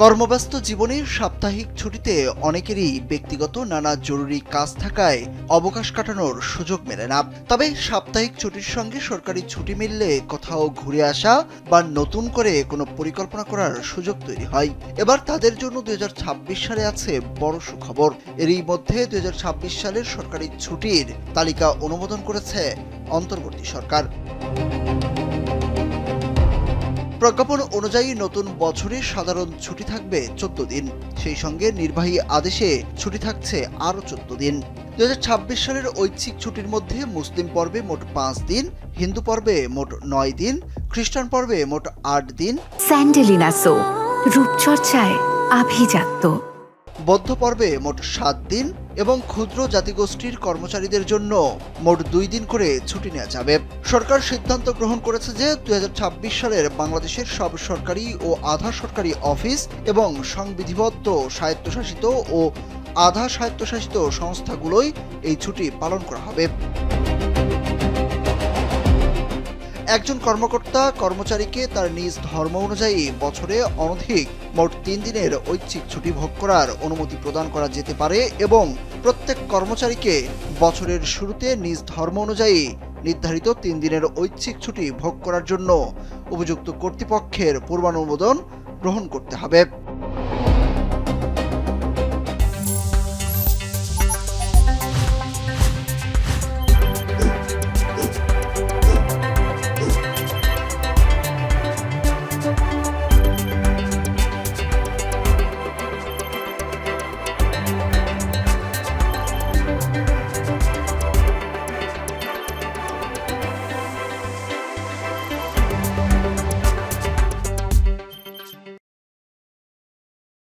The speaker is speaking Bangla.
কর্মব্যস্ত জীবনে সাপ্তাহিক ছুটিতে অনেকেরই ব্যক্তিগত নানা জরুরি কাজ থাকায় অবকাশ কাটানোর সুযোগ মেলে না। তবে সাপ্তাহিক ছুটির সঙ্গে সরকারি ছুটি মিললে কোথাও ঘুরে আসা বা নতুন করে কোনো পরিকল্পনা করার সুযোগ তৈরি হয়। এবার তাদের জন্য 2026 সালে আছে বড় সুখবর। এরই মধ্যে 2026 সালের সরকারি ছুটির তালিকা অনুমোদন করেছে অন্তর্বর্তী সরকার। প্রজ্ঞাপন অনুযায়ী নতুন বছরে সাধারণ ছুটি থাকবে 14 দিন। সেই সঙ্গে নির্বাহী আদেশে ছুটি থাকছে আরও 14 দিন। 2026 সালের ঐচ্ছিক ছুটির মধ্যে মুসলিম পর্বে মোট 5 দিন, হিন্দু পর্বে মোট 9 দিন, খ্রিস্টান পর্বে মোট 8 দিন, স্যান্ডেলিনা সো রূপচর্চায় আভিজাত্য, বৌদ্ধ পর্বে মোট 7 দিন এবং ক্ষুদ্র জাতিগোষ্ঠীর কর্মচারীদের জন্য মোট 2 দিন করে ছুটি নেওয়া যাবে। সরকার সিদ্ধান্ত গ্রহণ করেছে যে 2026 সালের বাংলাদেশের সব সরকারি ও আধা সরকারি অফিস এবং সংবিধিবদ্ধ স্বায়ত্তশাসিত ও আধা স্বায়ত্তশাসিত সংস্থাগুলোই এই ছুটি পালন করা হবে। একজন কর্মকর্তা কর্মচারীকে তার নিজ ধর্ম অনুযায়ী বছরে অনধিক মোট 3 দিনের ঐচ্ছিক ছুটি ভোগ করার অনুমতি প্রদান করা যেতে পারে এবং প্রত্যেক কর্মচারীকে বছরের শুরুতে নিজ ধর্ম অনুযায়ী নির্ধারিত 3 দিনের ঐচ্ছিক ছুটি ভোগ করার জন্য উপযুক্ত কর্তৃপক্ষের পূর্বানুমোদন গ্রহণ করতে হবে।